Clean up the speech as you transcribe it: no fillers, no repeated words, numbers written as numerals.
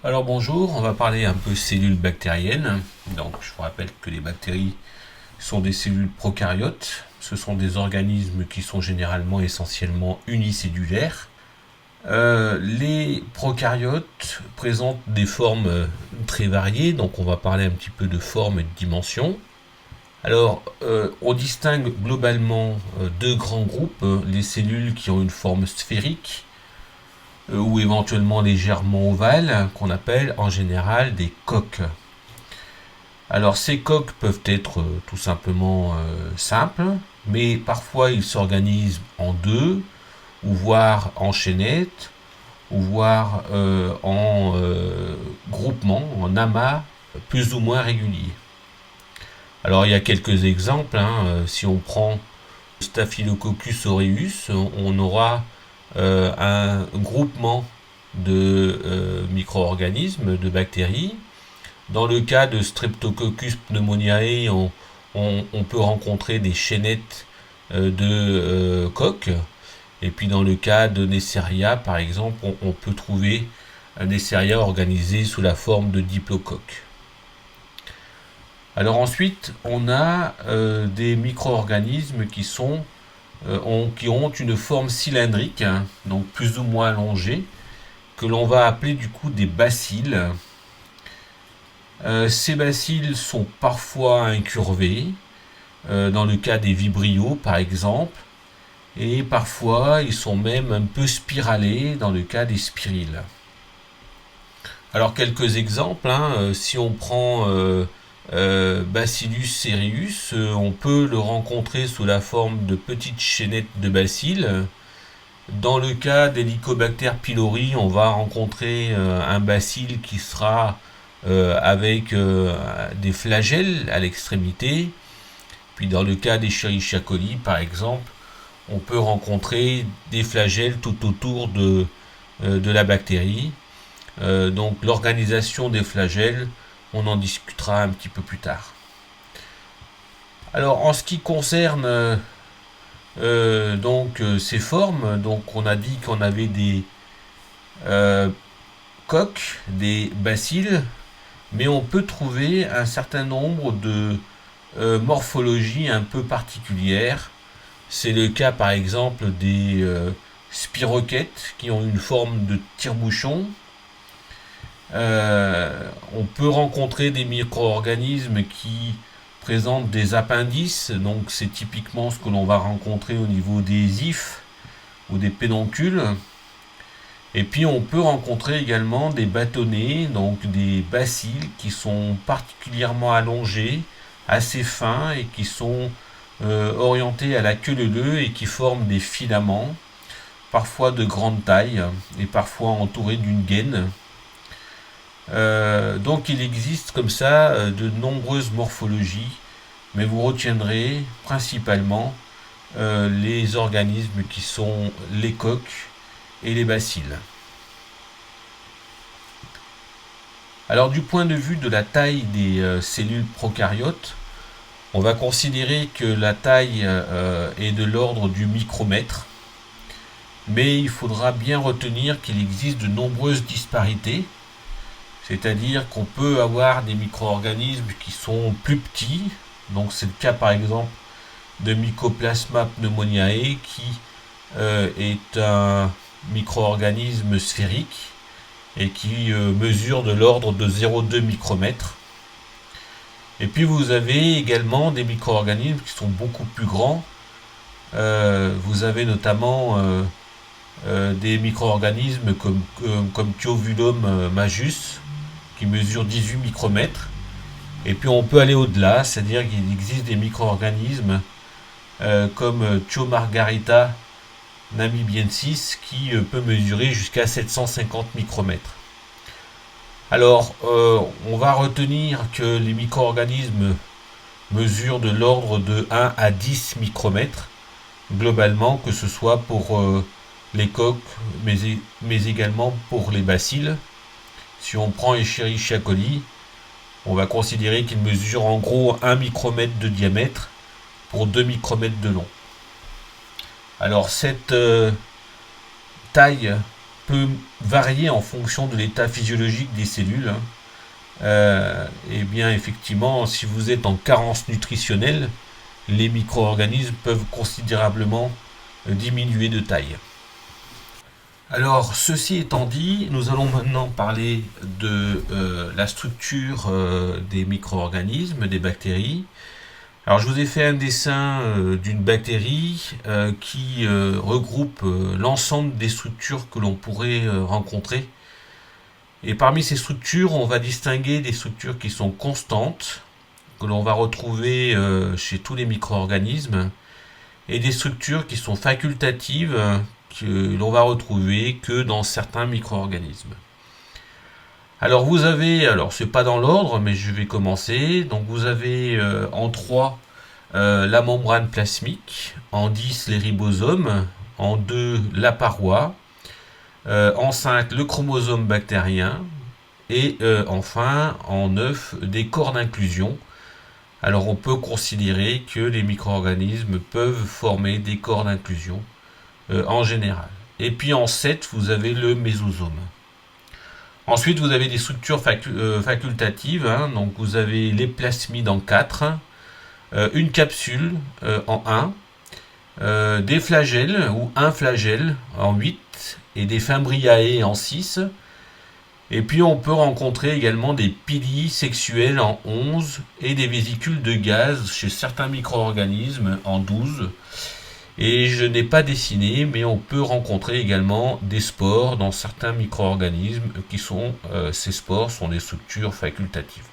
Alors bonjour, on va parler un peu cellules bactériennes. Donc je vous rappelle que les bactéries sont des cellules prokaryotes. Ce sont des organismes qui sont généralement essentiellement unicellulaires. Les prokaryotes présentent des formes très variées, donc on va parler un petit peu de forme et de dimension. Alors, on distingue globalement deux grands groupes, les cellules qui ont une forme sphérique ou éventuellement légèrement ovale, qu'on appelle en général des coques. Alors ces coques peuvent être tout simplement simples, mais parfois ils s'organisent en deux, ou voire en chaînettes, ou voire en groupement, en amas plus ou moins réguliers. Alors il y a quelques exemples, si on prend Staphylococcus aureus, on aura un groupement de micro-organismes, de bactéries. Dans le cas de Streptococcus pneumoniae, on peut rencontrer des chaînettes de coques. Et puis dans le cas de Neisseria, par exemple, on peut trouver un Neisseria organisé sous la forme de diplocoques. Alors ensuite, on a des micro-organismes qui ont une forme cylindrique, donc plus ou moins allongée, que l'on va appeler du coup des bacilles. Ces bacilles sont parfois incurvés, dans le cas des vibrios par exemple, et parfois ils sont même un peu spiralés dans le cas des spiriles. Alors quelques exemples, si on prend Bacillus cereus, on peut le rencontrer sous la forme de petites chaînettes de bacilles. Dans le cas d'Helicobacter pylori, on va rencontrer un bacille qui sera avec des flagelles à l'extrémité. Puis dans le cas d'Escherichia coli, par exemple, on peut rencontrer des flagelles tout autour de la bactérie. Donc l'organisation des flagelles, on en discutera un petit peu plus tard. Alors en ce qui concerne ces formes, donc on a dit qu'on avait des coques, des bacilles, mais on peut trouver un certain nombre de morphologies un peu particulières. C'est le cas par exemple des spirochètes qui ont une forme de tire-bouchon. On peut rencontrer des micro-organismes qui présentent des appendices, donc c'est typiquement ce que l'on va rencontrer au niveau des ifs ou des pédoncules. Et puis on peut rencontrer également des bâtonnets, donc des bacilles qui sont particulièrement allongés, assez fins et qui sont orientés à la queue leu et qui forment des filaments, parfois de grande taille et parfois entourés d'une gaine. Donc il existe comme ça de nombreuses morphologies, mais vous retiendrez principalement les organismes qui sont les coques et les bacilles. Alors du point de vue de la taille des cellules prokaryotes, on va considérer que la taille est de l'ordre du micromètre, mais il faudra bien retenir qu'il existe de nombreuses disparités, c'est-à-dire qu'on peut avoir des micro-organismes qui sont plus petits, donc c'est le cas par exemple de Mycoplasma pneumoniae qui est un micro-organisme sphérique et qui mesure de l'ordre de 0,2 micromètres. Et puis vous avez également des micro-organismes qui sont beaucoup plus grands. Vous avez notamment des micro-organismes comme Thiovulum majus qui mesure 18 micromètres. Et puis on peut aller au-delà, c'est-à-dire qu'il existe des micro-organismes comme Thiomargarita namibiensis qui peut mesurer jusqu'à 750 micromètres. Alors, on va retenir que les micro-organismes mesurent de l'ordre de 1 à 10 micromètres, globalement, que ce soit pour les coques, mais également pour les bacilles. Si on prend Escherichia coli, on va considérer qu'il mesure en gros 1 micromètre de diamètre pour 2 micromètres de long. Alors cette taille peut varier en fonction de l'état physiologique des cellules. Et bien effectivement, si vous êtes en carence nutritionnelle, les micro-organismes peuvent considérablement diminuer de taille. Alors, ceci étant dit, nous allons maintenant parler de la structure des micro-organismes, des bactéries. Alors, je vous ai fait un dessin d'une bactérie qui regroupe l'ensemble des structures que l'on pourrait rencontrer. Et parmi ces structures, on va distinguer des structures qui sont constantes, que l'on va retrouver chez tous les micro-organismes, et des structures qui sont facultatives, que l'on va retrouver que dans certains micro-organismes. Alors vous avez, alors c'est pas dans l'ordre, mais je vais commencer. Donc vous avez en 3 la membrane plasmique, en 10 les ribosomes, en 2 la paroi, en 5 le chromosome bactérien, et enfin en 9 des corps d'inclusion. Alors on peut considérer que les micro-organismes peuvent former des corps d'inclusion en général. Et puis en 7, vous avez le mésosome. Ensuite, vous avez des structures facultatives. Donc vous avez les plasmides en 4, une capsule en 1, des flagelles ou un flagelle en 8 et des fimbriae en 6. Et puis on peut rencontrer également des piliers sexuels en 11 et des vésicules de gaz chez certains micro-organismes en 12. Et je n'ai pas dessiné, mais on peut rencontrer également des spores dans certains micro-organismes qui sont, ces spores sont des structures facultatives.